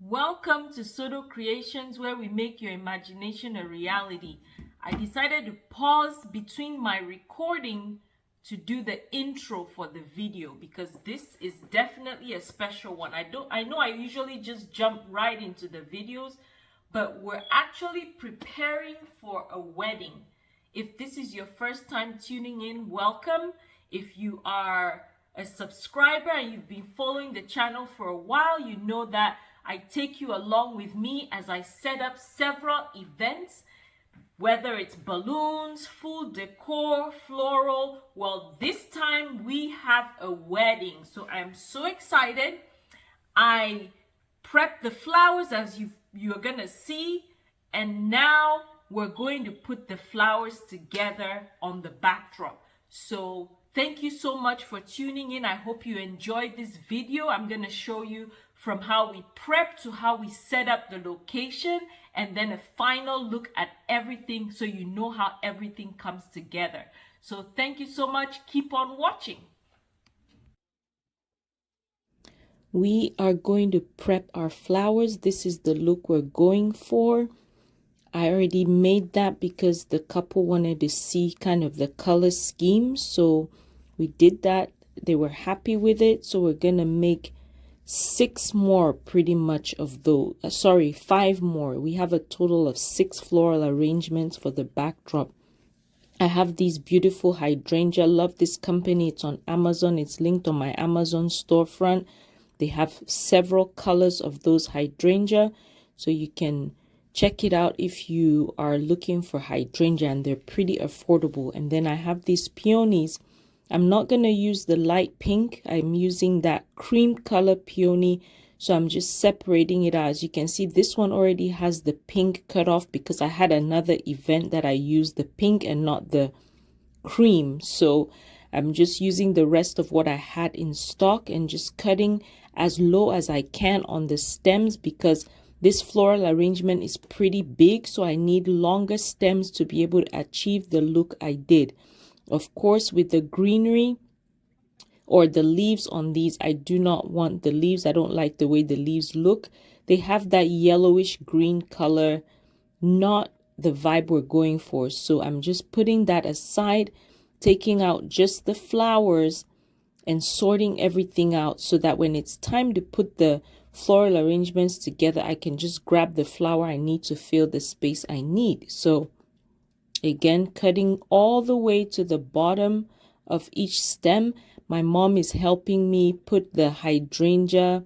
Welcome to Sodo Creations, where we make your imagination a reality. I decided to pause between my recording to do the intro for the video because this is definitely a special one. I know I usually just jump right into the videos, but we're actually preparing for a wedding. If this is your first time tuning in, welcome. If you are a subscriber and you've been following the channel for a while, you know that I take you along with me as I set up several events, whether it's balloons, full decor, floral. Well, this time we have a wedding, so I'm so excited. I prepped the flowers as you're gonna see, and now we're going to put the flowers together on the backdrop. So thank you so much for tuning in. I hope you enjoyed this video. I'm going to show you from how we prep to how we set up the location, and then a final look at everything so you know how everything comes together. So thank you so much. Keep on watching. We are going to prep our flowers. This is the look we're going for. I already made that because the couple wanted to see kind of the color scheme. So we did that. They were happy with it. So we're going to make 6 more pretty much of those. 5 more. We have a total of 6 floral arrangements for the backdrop. I have these beautiful hydrangea. Love this company. It's on Amazon. It's linked on my Amazon storefront. They have several colors of those hydrangea. So you can check it out if you are looking for hydrangea, and they're pretty affordable. And then I have these peonies. I'm not going to use the light pink. I'm using that cream color peony. So I'm just separating it out. As you can see, this one already has the pink cut off because I had another event that I used the pink and not the cream. So I'm just using the rest of what I had in stock and just cutting as low as I can on the stems because this floral arrangement is pretty big, so I need longer stems to be able to achieve the look I did. Of course, with the greenery or the leaves on these, I do not want the leaves. I don't like the way the leaves look. They have that yellowish green color, not the vibe we're going for. So I'm just putting that aside, taking out just the flowers and sorting everything out so that when it's time to put the floral arrangements together, I can just grab the flower I need to fill the space I need. So again, cutting all the way to the bottom of each stem. My mom is helping me put the hydrangea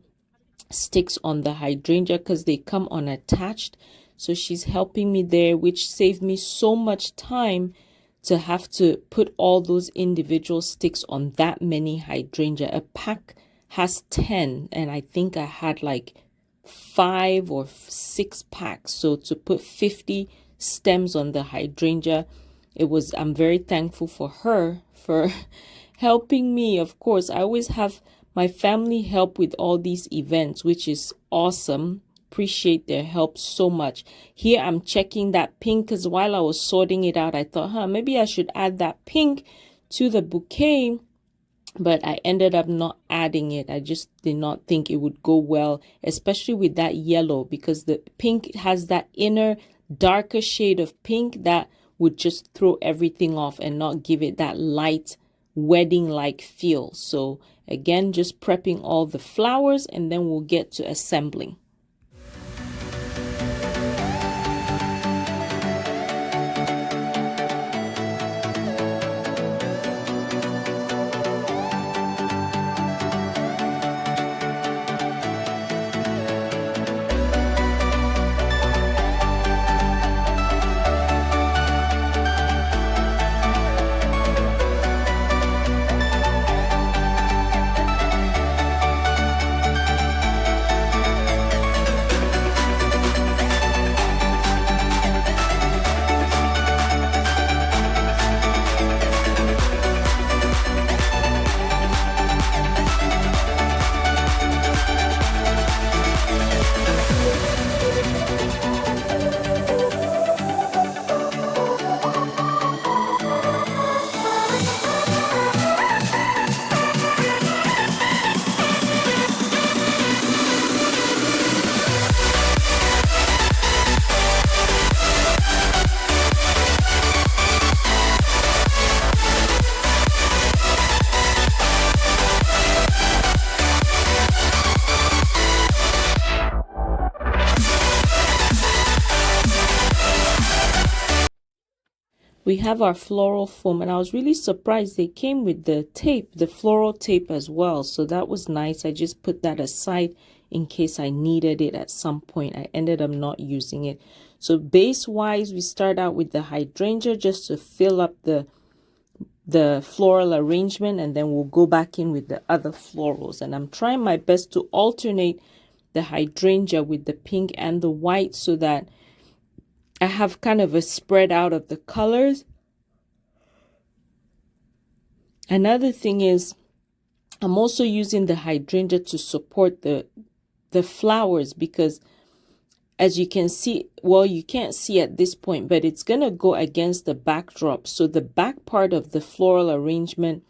sticks on the hydrangea because they come unattached. So she's helping me there, which saved me so much time to have to put all those individual sticks on that many hydrangea. A pack has 10, and I think I had like 5 or 6 packs. So to put 50 stems on the hydrangea, I'm very thankful for her for helping me. Of course, I always have my family help with all these events, which is awesome. Appreciate their help so much. Here I'm checking that pink because while I was sorting it out, I thought, maybe I should add that pink to the bouquet, but I ended up not adding it. I just did not think it would go well, especially with that yellow, because the pink has that inner darker shade of pink that would just throw everything off and not give it that light wedding-like feel. So again, just prepping all the flowers, and then we'll get to assembling. we have our floral foam, and I was really surprised they came with the tape, the floral tape as well. So that was nice. I just put that aside in case I needed it at some point. I ended up not using it. So base wise, we start out with the hydrangea just to fill up the floral arrangement, and then we'll go back in with the other florals. And I'm trying my best to alternate the hydrangea with the pink and the white so that I have kind of a spread out of the colors. Another thing is I'm also using the hydrangea to support the flowers, because as you can see, well, you can't see at this point, but it's going to go against the backdrop. So the back part of the floral arrangement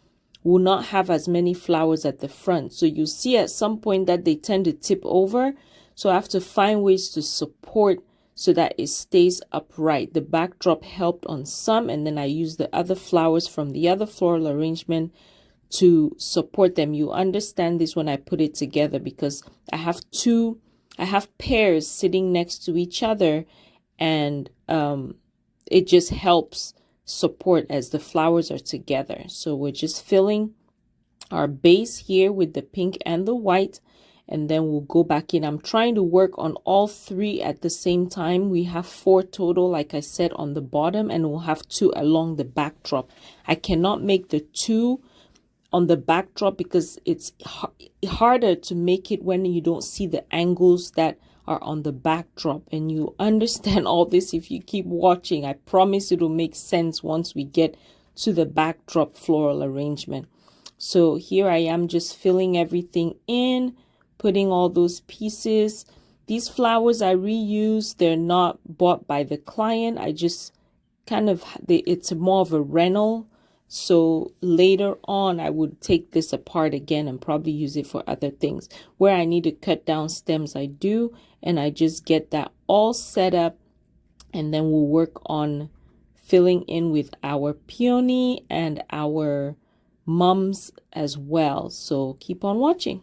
will not have as many flowers at the front. So you see at some point that they tend to tip over. So I have to find ways to support so that it stays upright. The backdrop helped on some, and then I use the other flowers from the other floral arrangement to support them. You understand this when I put it together, because I have pairs sitting next to each other, and it just helps support as the flowers are together. So we're just filling our base here with the pink and the white, and then we'll go back in. I'm trying to work on all three at the same time. We have 4 total, like I said, on the bottom, and we'll have 2 along the backdrop. I cannot make the 2 on the backdrop because it's harder to make it when you don't see the angles that are on the backdrop. And you understand all this if you keep watching. I promise it'll make sense once we get to the backdrop floral arrangement. So here I am just filling everything in, putting all those pieces. These flowers I reuse. They're not bought by the client. I just kind of, it's more of a rental. So later on, I would take this apart again and probably use it for other things. Where I need to cut down stems, I do. And I just get that all set up. And then we'll work on filling in with our peony and our mums as well. So keep on watching.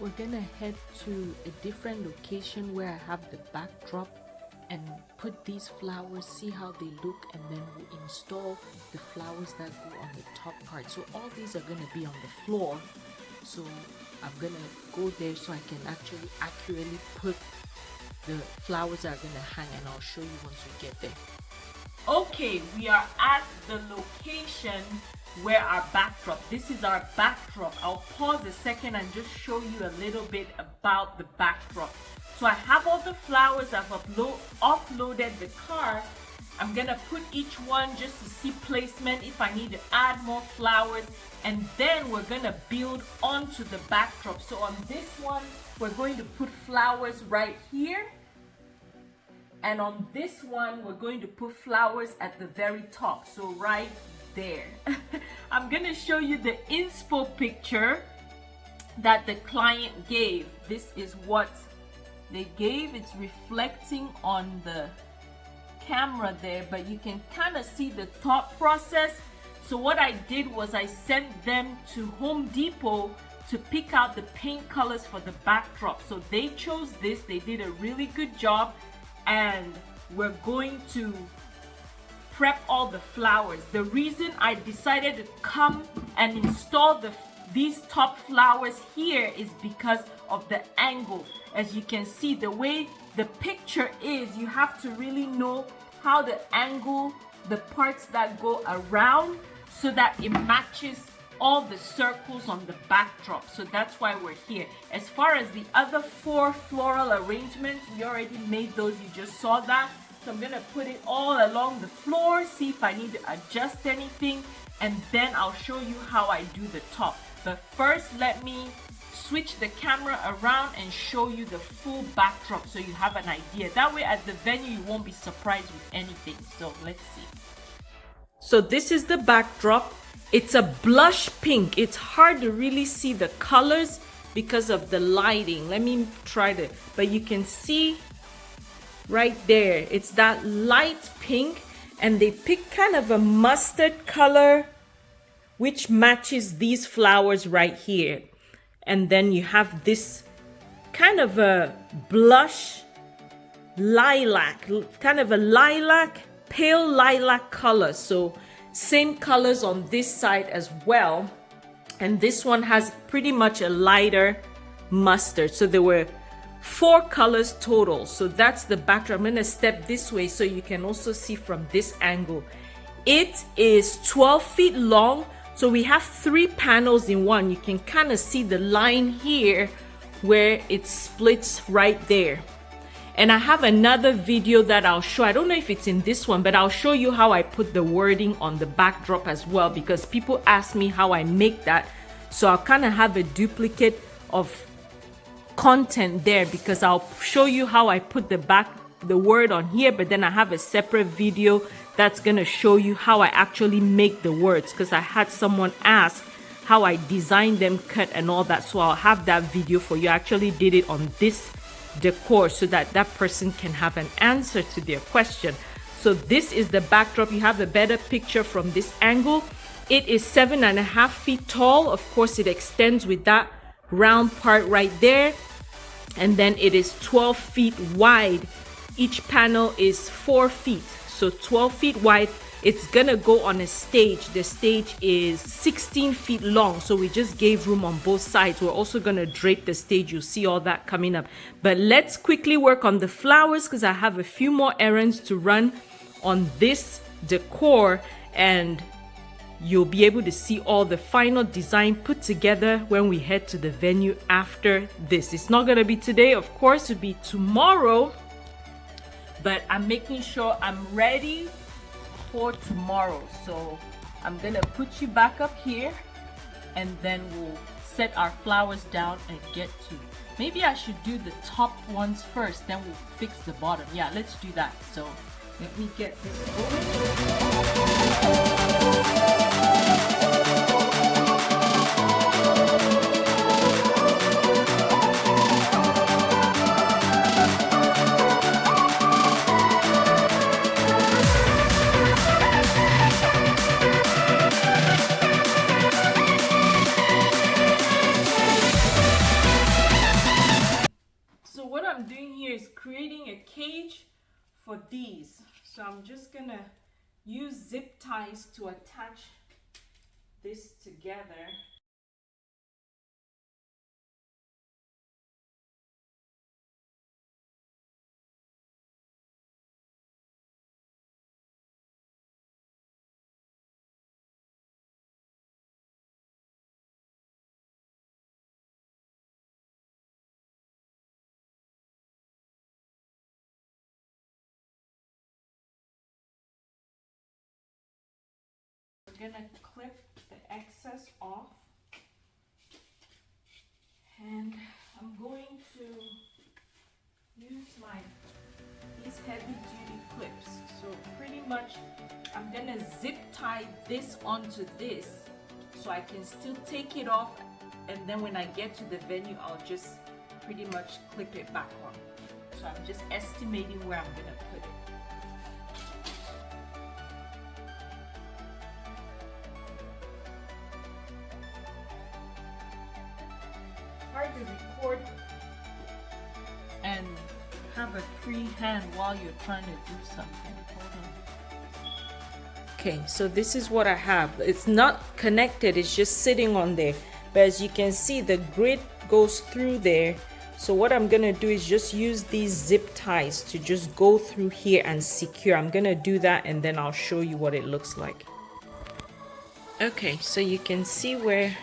We're gonna head to a different location where I have the backdrop and put these flowers, see how they look, and then we install the flowers that go on the top part. So all these are gonna be on the floor. So I'm gonna go there so I can actually accurately put the flowers that are gonna hang, and I'll show you once we get there. Okay, we are at the location where our backdrop, this is our backdrop. I'll pause a second and just show you a little bit about the backdrop. So I have all the flowers, I've offloaded the car. I'm gonna put each one just to see placement, if I need to add more flowers, and then we're gonna build onto the backdrop. So on this one, we're going to put flowers right here. And on this one, we're going to put flowers at the very top. So right there. I'm gonna show you the inspo picture that the client gave. This is what they gave. It's reflecting on the camera there, but you can kind of see the thought process. So what I did was I sent them to Home Depot to pick out the paint colors for the backdrop. So they chose this. They did a really good job, and we're going to prep all the flowers. The reason I decided to come and install these top flowers here is because of the angle. As you can see, the way the picture is, you have to really know how to angle the parts that go around so that it matches all the circles on the backdrop. So that's why we're here. As far as the other 4 floral arrangements, we already made those. You just saw that. So I'm gonna put it all along the floor, see if I need to adjust anything, and then I'll show you how I do the top. But first, let me switch the camera around and show you the full backdrop so you have an idea. That way at the venue, you won't be surprised with anything. So let's see. So this is the backdrop. It's a blush pink. It's hard to really see the colors because of the lighting. Let me try to, but you can see right there, it's that light pink, and they pick kind of a mustard color which matches these flowers right here. and then you have this kind of a blush lilac, kind of a lilac, pale lilac color. So same colors on this side as well. And this one has pretty much a lighter mustard. So there were 4 colors total. So that's the backdrop. I'm going to step this way so you can also see from this angle. It is 12 feet long. So we have 3 panels in one. You can kind of see the line here where it splits right there. And I have another video that I'll show. I don't know if it's in this one, but I'll show you how I put the wording on the backdrop as well, because people ask me how I make that. So I'll kind of have a duplicate of content there, because I'll show you how I put the word on here, but then I have a separate video that's going to show you how I actually make the words, because I had someone ask how I designed them, cut and all that. So I'll have that video for you. I actually did it on this decor so that that person can have an answer to their question. So this is the backdrop. You have a better picture from this angle. It is 7.5 feet tall. Of course, it extends with that round part right there. And then it is 12 feet wide. Each panel is 4 feet. So 12 feet wide. It's gonna go on a stage. The stage is 16 feet long. So we just gave room on both sides. We're also gonna drape the stage. You'll see all that coming up. But let's quickly work on the flowers, because I have a few more errands to run on this decor, and you'll be able to see all the final design put together when we head to the venue after this. It's not gonna be today, of course, it'll be tomorrow, but I'm making sure I'm ready for tomorrow. So I'm gonna put you back up here, and then we'll set our flowers down and get to. Maybe I should do the top ones first, then we'll fix the bottom. Yeah, let's do that. So let me get this going. Creating a cage for these. So I'm just gonna use zip ties to attach this together. We're gonna clip the excess off, and I'm going to use these heavy duty clips. So pretty much I'm gonna zip tie this onto this so I can still take it off, and then when I get to the venue I'll just pretty much clip it back on. So I'm just estimating where I'm gonna put it. Hard to record and have a free hand while you're trying to do something. Hold on. Okay, so this is what I have. It's not connected, it's just sitting on there. But as you can see, the grid goes through there. So what I'm gonna do is just use these zip ties to just go through here and secure. I'm gonna do that and then I'll show you what it looks like. Okay, so you can see where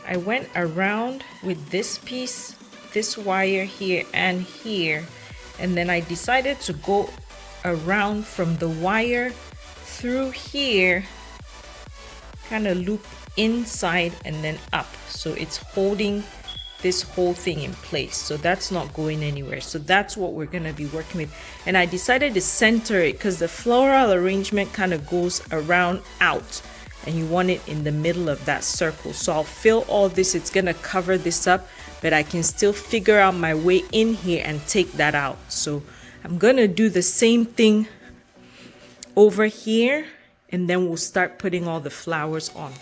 I went around with this piece, this wire here and here, and then I decided to go around from the wire through here, kind of loop inside and then up, so it's holding this whole thing in place. So that's not going anywhere. So that's what we're going to be working with. And I decided to center it because the floral arrangement kind of goes around out, and you want it in the middle of that circle. So I'll fill all this. It's gonna cover this up, but I can still figure out my way in here and take that out. So I'm gonna do the same thing over here, and then we'll start putting all the flowers on.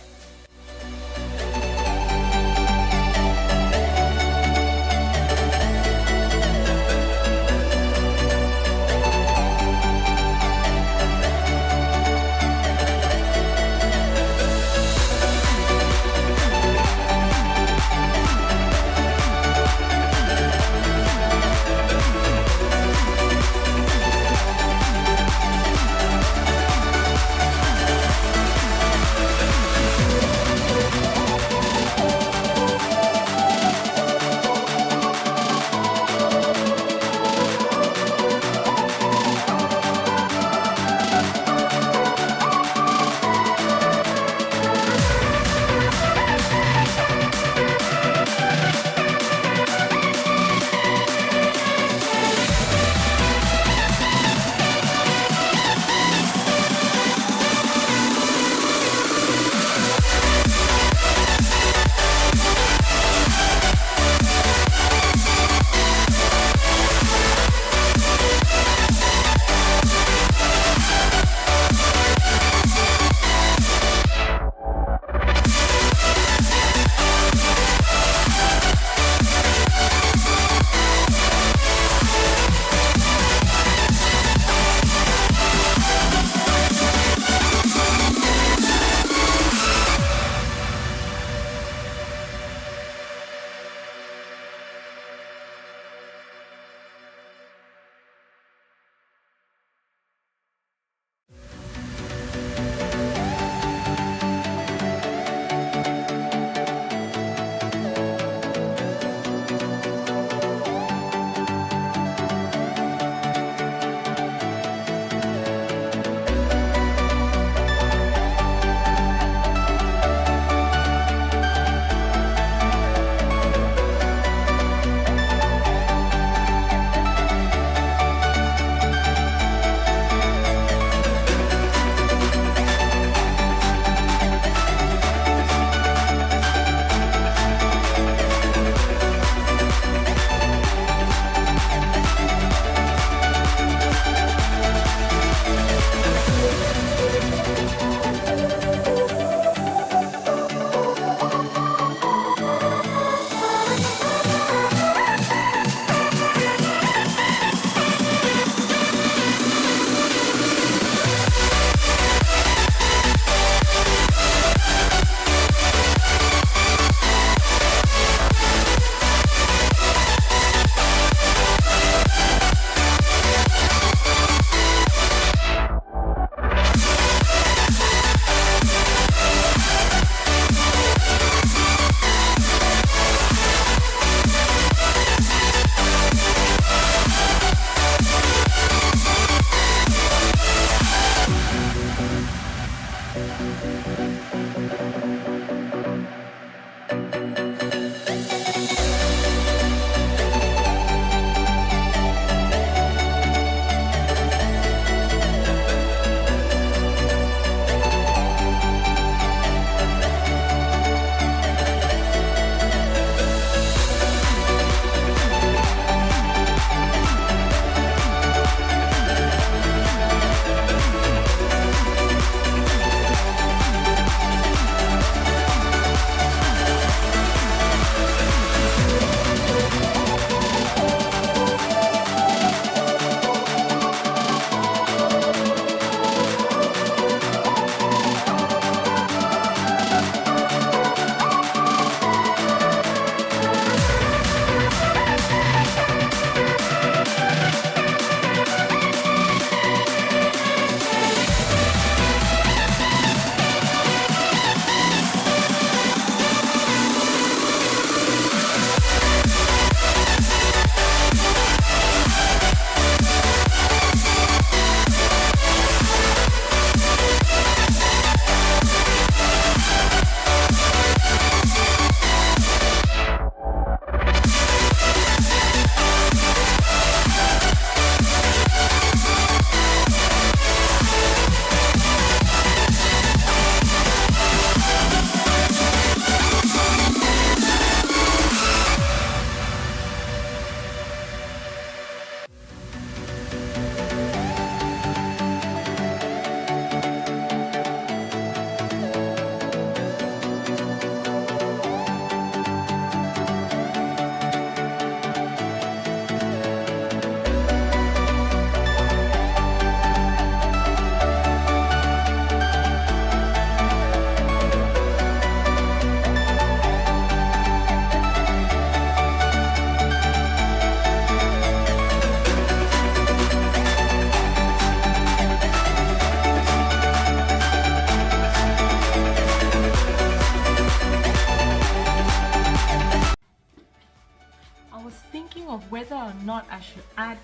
thinking of whether or not I should add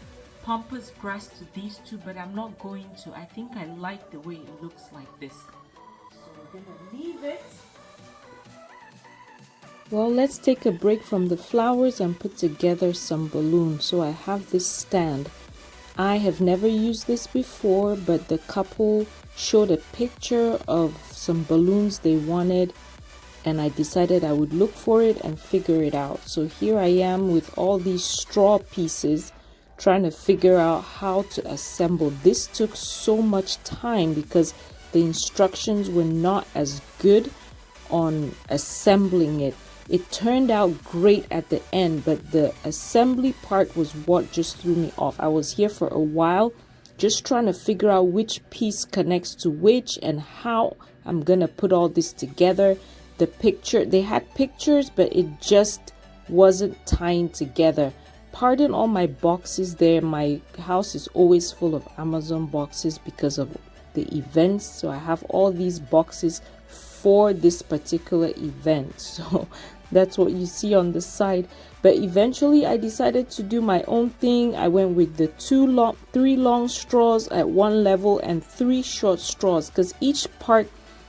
pampas grass to these two, but I'm not going to. I think I like the way it looks like this. So we're gonna leave it. Well, let's take a break from the flowers and put together some balloons. So I have this stand. I have never used this before, but the couple showed a picture of some balloons they wanted, and I decided I would look for it and figure it out. So here I am with all these straw pieces trying to figure out how to assemble. This took so much time because the instructions were not as good on assembling it. It turned out great at the end, but the assembly part was what just threw me off. I was here for a while just trying to figure out which piece connects to which and how I'm gonna put all this together. The picture, they had pictures, but it just wasn't tying together. Pardon all my boxes there. My house is always full of Amazon boxes because of the events. So I have all these boxes for this particular event. So that's what you see on the side. But eventually I decided to do my own thing. I went with the three long straws at one level and 3 short straws, because each part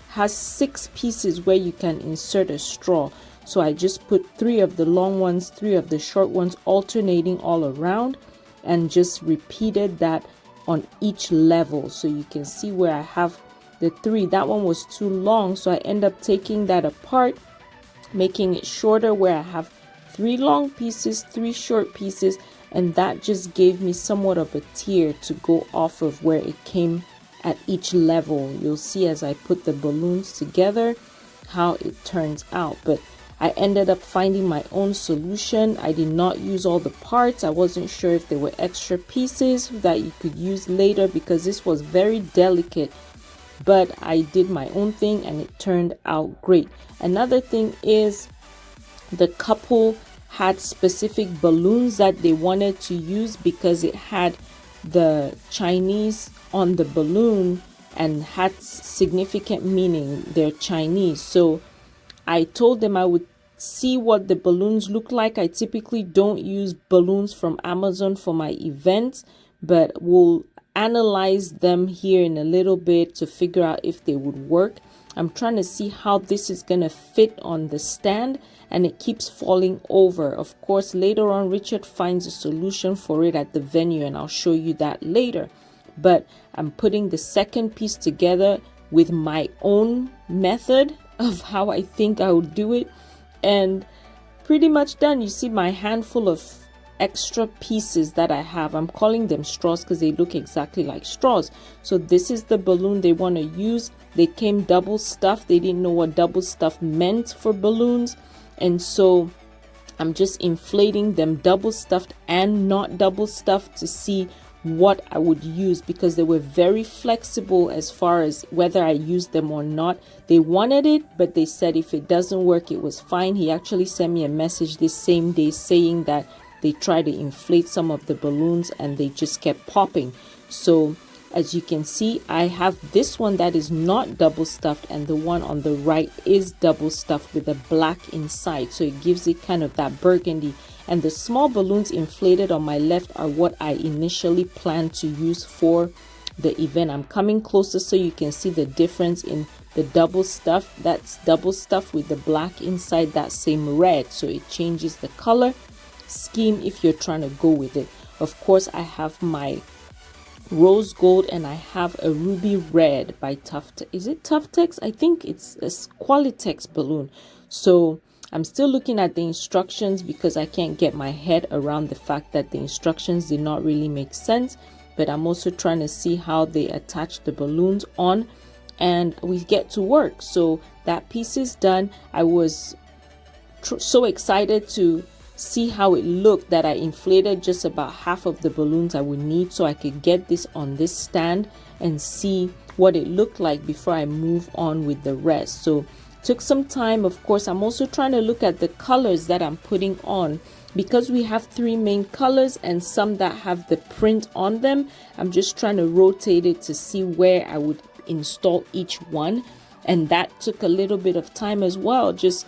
has 6 pieces where you can insert a straw. So I just put 3 of the long ones, 3 of the short ones, alternating all around, and just repeated that on each level. So you can see where I have the 3. That one was too long, so I end up taking that apart, making it shorter where I have 3 long pieces, 3 short pieces, and that just gave me somewhat of a tier to go off of where it came at each level. You'll see as I put the balloons together how it turns out. But I ended up finding my own solution. I did not use all the parts. I wasn't sure if there were extra pieces that you could use later because this was very delicate. But I did my own thing and it turned out great. Another thing is the couple had specific balloons that they wanted to use because it had the Chinese on the balloon and had significant meaning. They're Chinese. So I told them I would see what the balloons look like. I typically don't use balloons from Amazon for my events, but we'll analyze them here in a little bit to figure out if they would work. I'm trying to see how this is going to fit on the stand, and it keeps falling over. Of course, later on, Richard finds a solution for it at the venue, and I'll show you that later. But I'm putting the second piece together with my own method of how I think I would do it, and pretty much done. You see my handful of extra pieces that I have. I'm calling them straws because they look exactly like straws. So this is the balloon they want to use. They came double stuffed. They didn't know what double stuff meant for balloons, and so I'm just inflating them double stuffed and not double stuffed to see what I would use, because they were very flexible as far as whether I used them or not. They wanted it, but they said if it doesn't work, it was fine. He actually sent me a message this same day saying that they tried to inflate some of the balloons and they just kept popping. So as you can see, I have this one that is not double stuffed, and the one on the right is double stuffed with a black inside, so it gives it kind of that burgundy. And the small balloons inflated on my left are what I initially planned to use for the event. I'm coming closer so you can see the difference in the double stuff. That's double stuff with the black inside, that same red, so it changes the color scheme if you're trying to go with it. Of course, I have my rose gold and I have a ruby red by Tuftex. Is it Tuftex? I think it's a Qualitex balloon. So I'm still looking at the instructions because I can't get my head around the fact that the instructions did not really make sense. But I'm also trying to see how they attach the balloons on, and we get to work. So that piece is done. I was so excited to see how it looked that I inflated just about half of the balloons I would need so I could get this on this stand and see what it looked like before I move on with the rest. So took some time. Of course, I'm also trying to look at the colors that I'm putting on, because we have 3 main colors and some that have the print on them. I'm just trying to rotate it to see where I would install each one, and that took a little bit of time as well, just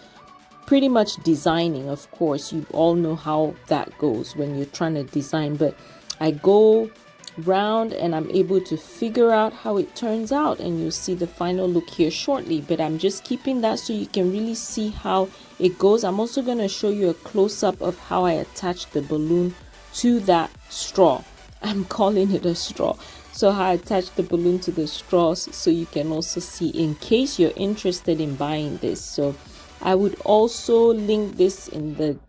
pretty much designing. Of course, you all know how that goes when you're trying to design, but I go round and I'm able to figure out how it turns out, and you'll see the final look here shortly. But I'm just keeping that so you can really see how it goes. I'm also going to show you a close-up of how I attach the balloon to that straw. I'm calling it a straw. So how I attach the balloon to the straws, so you can also see in case you're interested in buying this. So I would also link this in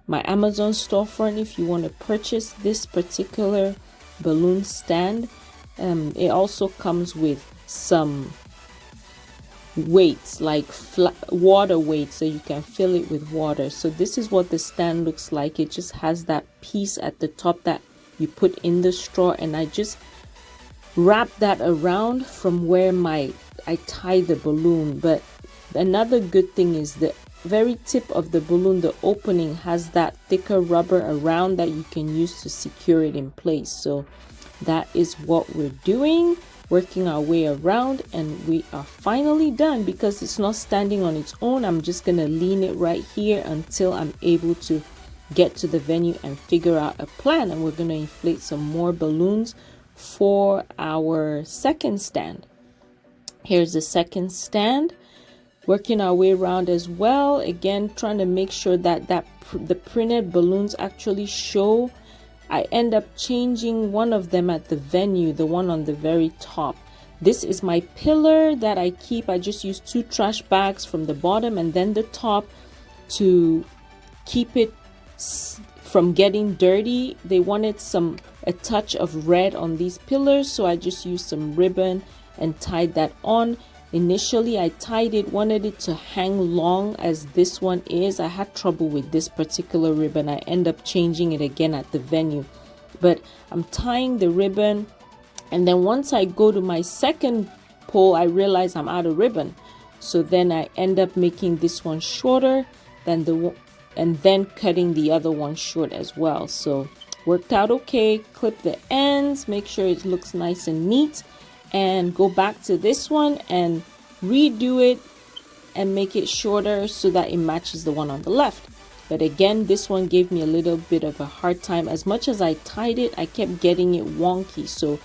my Amazon storefront if you want to purchase this particular balloon stand. It also comes with some weights, like water weights, so you can fill it with water. So this is what the stand looks like. It just has that piece at the top that you put in the straw, and I just wrap that around from where I tie the balloon. But another good thing is the very tip of the balloon, the opening, has that thicker rubber around that you can use to secure it in place. So that is what we're doing, working our way around, and we are finally done. Because it's not standing on its own, I'm just gonna lean it right here until I'm able to get to the venue and figure out a plan. And we're gonna inflate some more balloons for our second stand. Here's the second stand, working our way around as well, again trying to make sure that the printed balloons actually show. I end up changing one of them at the venue, the one on the very top. This is my pillar that I keep. I just use 2 trash bags from the bottom and then the top to keep it from getting dirty. They wanted a touch of red on these pillars, so I just used some ribbon and tied that on. Initially I tied it, wanted it to hang long as this one is. I had trouble with this particular ribbon. I end up changing it again at the venue, but I'm tying the ribbon, and then once I go to my second pole I realize I'm out of ribbon. So then I end up making this one shorter than and then cutting the other one short as well. So worked out okay. Clip the ends, make sure it looks nice and neat, and go back to this one and redo it and make it shorter so that it matches the one on the left. But again, this one gave me a little bit of a hard time. As much as I tied it, I kept getting it wonky. So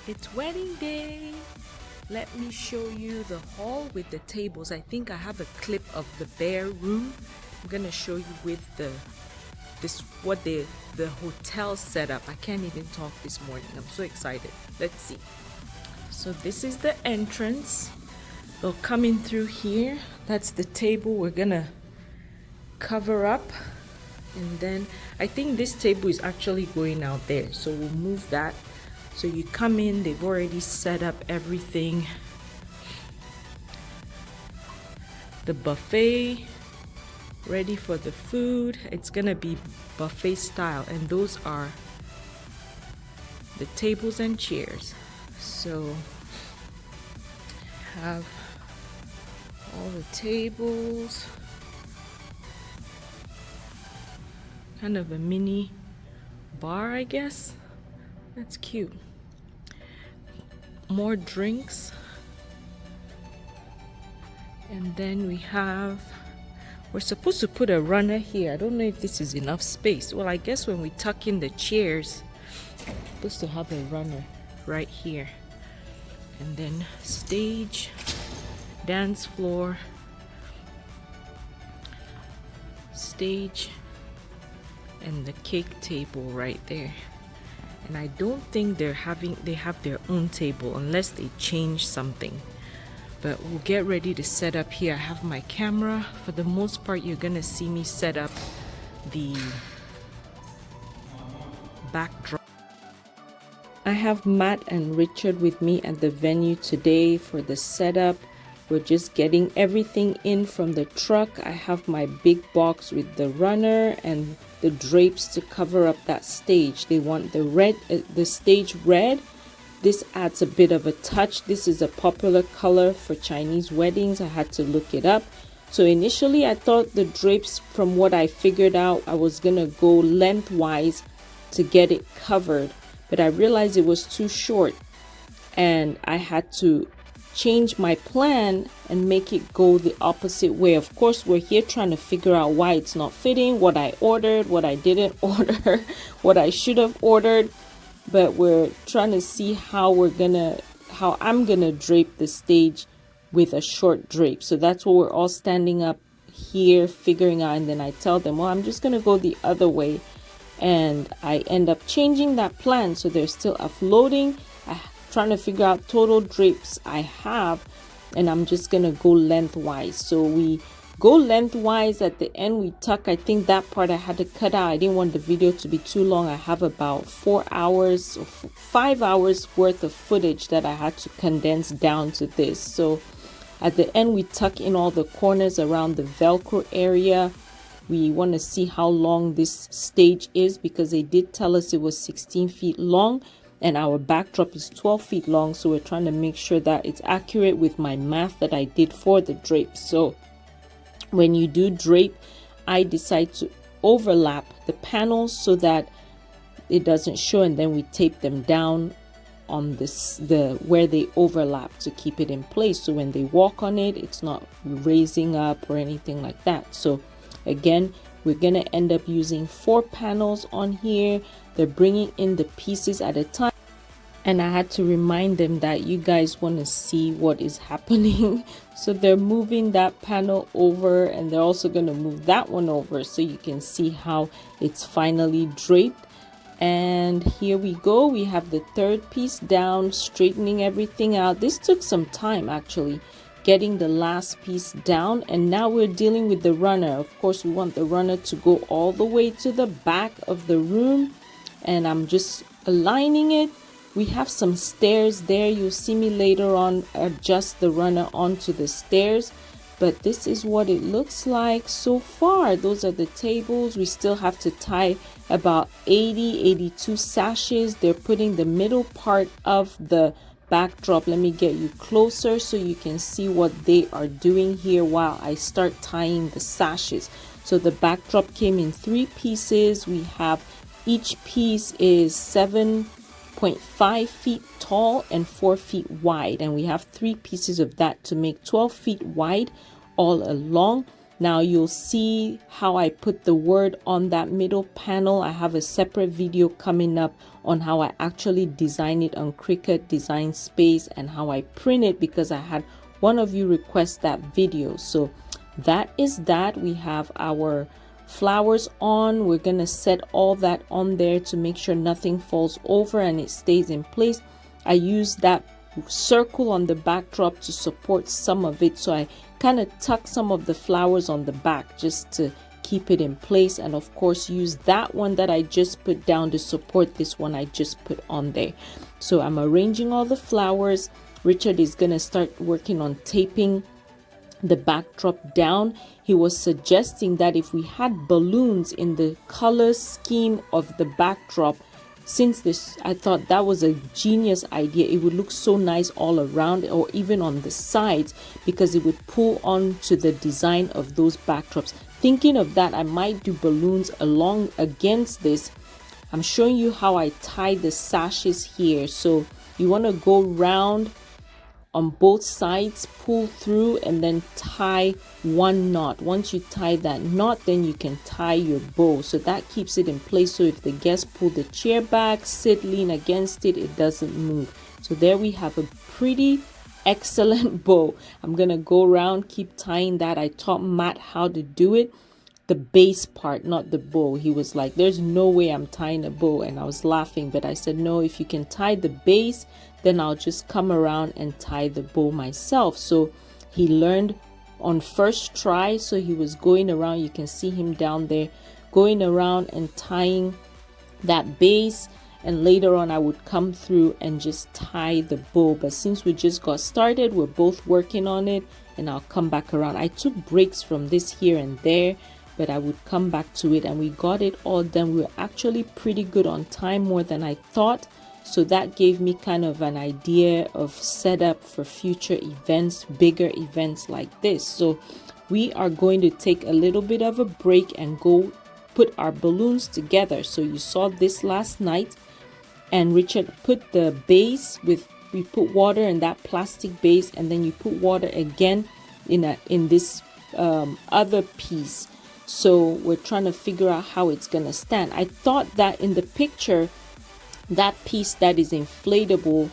it's wedding day. Let me show you the hall with the tables. I think I have a clip of the bare room. I'm gonna show you with what the hotel setup. I can't even talk this morning. I'm so excited. Let's see. So this is the entrance. They'll come in through here. That's the table we're gonna cover up, and then I think this table is actually going out there, so we'll move that. So you come in, they've already set up everything. The buffet ready for the food. It's gonna be buffet style, and those are the tables and chairs. So have all the tables, kind of a mini bar, I guess. That's cute. More drinks, and then we're supposed to put a runner here. I don't know if this is enough space. Well, I guess when we tuck in the chairs, we're supposed to have a runner right here. And then stage, dance floor, stage, and the cake table right there. And I don't think they have their own table unless they change something. But we'll get ready to set up here. I have my camera. For the most part, you're gonna see me set up the backdrop. I have Matt and Richard with me at the venue today for the setup. We're just getting everything in from the truck. I have my big box with the runner and the drapes to cover up that stage. They want the stage red. This adds a bit of a touch. This is a popular color for Chinese weddings. I had to look it up. So initially I thought the drapes, from what I figured out, I was gonna go lengthwise to get it covered, but I realized it was too short and I had to change my plan and make it go the opposite way. Of course, we're here trying to figure out why it's not fitting, what I ordered, what I didn't order, what I should have ordered, but we're trying to see how I'm gonna drape the stage with a short drape. So that's what we're all standing up here figuring out, and then I tell them, well, I'm just gonna go the other way, and I end up changing that plan. So they're still offloading, trying to figure out total drapes I have, and I'm just gonna go lengthwise. So we go lengthwise. At the end we tuck. I think that part I had to cut out. I didn't want the video to be too long. I have about 4 hours or 5 hours worth of footage that I had to condense down to this. So at the end we tuck in all the corners around the Velcro area. We want to see how long this stage is, because they did tell us it was 16 feet long and our backdrop is 12 feet long. So we're trying to make sure that it's accurate with my math that I did for the drape. So when you do drape, I decide to overlap the panels so that it doesn't show, and then we tape them down on the where they overlap to keep it in place, so when they walk on it, it's not raising up or anything like that. So again, we're gonna end up using 4 panels on here. They're bringing in the pieces at a time, and I had to remind them that you guys want to see what is happening. So they're moving that panel over, and they're also going to move that one over so you can see how it's finally draped. And here we go. We have the third piece down, straightening everything out. This took some time actually, getting the last piece down, and now we're dealing with the runner. Of course, we want the runner to go all the way to the back of the room, and I'm just aligning it. We have some stairs there. You'll see me later on adjust the runner onto the stairs, but this is what it looks like so far. Those are the tables. We still have to tie about 82 sashes. They're putting the middle part of the backdrop. Let me get you closer so you can see what they are doing here while I start tying the sashes. So the backdrop came in 3 pieces. We have each piece is 7.5 feet tall and 4 feet wide, and we have 3 pieces of that to make 12 feet wide all along. Now you'll see how I put the word on that middle panel. I have a separate video coming up on how I actually design it on Cricut Design Space and how I print it, because I had one of you request that video. So that is that. We have our flowers on. We're gonna set all that on there to make sure nothing falls over and it stays in place. I use that circle on the backdrop to support some of it, so I kind of tuck some of the flowers on the back just to keep it in place, and of course use that one that I just put down to support this one I just put on there. So I'm arranging all the flowers. Richard is gonna start working on taping the backdrop down. He was suggesting that if we had balloons in the color scheme of the backdrop, since this, I thought that was a genius idea. It would look so nice all around, or even on the sides, because it would pull on to the design of those backdrops. Thinking of that, I might do balloons along against this. I'm showing you how I tie the sashes here. So you want to go round on both sides, pull through, and then tie one knot. Once you tie that knot, then you can tie your bow. So that keeps it in place. So if the guests pull the chair back, sit, lean against it, it doesn't move. So there we have a pretty excellent bow. I'm gonna go around, keep tying that. I taught Matt how to do it. The base part, not the bow. He was like, there's no way I'm tying a bow, and I was laughing, but I said, no, if you can tie the base, then I'll just come around and tie the bow myself. So he learned on first try. So he was going around, you can see him down there going around and tying that base, and later on I would come through and just tie the bow. But since we just got started, we're both working on it, and I'll come back around. I took breaks from this here and there, but I would come back to it, and we got it all done. We were actually pretty good on time, more than I thought. So that gave me kind of an idea of setup for future events, bigger events like this. So we are going to take a little bit of a break and go put our balloons together. So you saw this last night, and Richard put the base with we put water in that plastic base, and then you put water again in this other piece. So we're trying to figure out how it's gonna stand. I thought that in the picture, that piece that is inflatable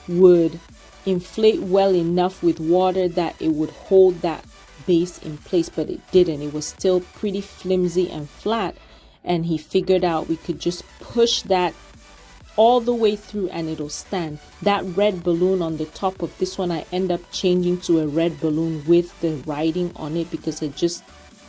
would inflate well enough with water that it would hold that base in place, but it didn't. It was still pretty flimsy and flat, and he figured out we could just push that all the way through and it'll stand. That red balloon on the top of this one, I end up changing to a red balloon with the writing on it because it just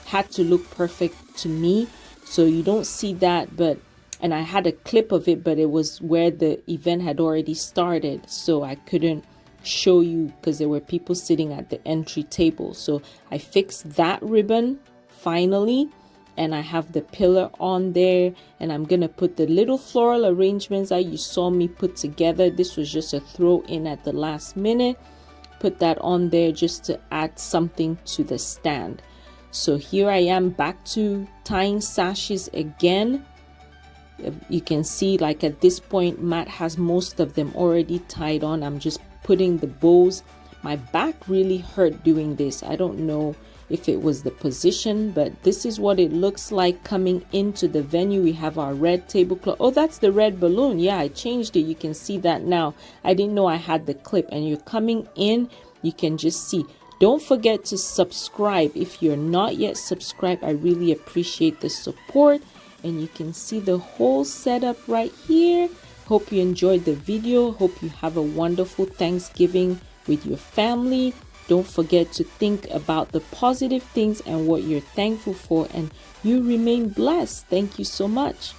had to look perfect to me. So you don't see that, but and I had a clip of it, but it was where the event had already started, so I couldn't show you because there were people sitting at the entry table. So I fixed that ribbon finally, and I have the pillar on there, and I'm gonna put the little floral arrangements that you saw me put together. This was just a throw in at the last minute. Put that on there just to add something to the stand. So here I am back to tying sashes again. You can see, like, at this point Matt has most of them already tied on. I'm just putting the bows. My back really hurt doing this. I don't know if it was the position, but this is what it looks like coming into the venue. We have our red tablecloth. Oh, that's the red balloon. Yeah, I changed it. You can see that now. I didn't know I had the clip, and you're coming in, you can just see. Don't forget to subscribe if you're not yet subscribed. I really appreciate the support. And you can see the whole setup right here. Hope you enjoyed the video. Hope you have a wonderful Thanksgiving with your family. Don't forget to think about the positive things and what you're thankful for, and you remain blessed. Thank you so much.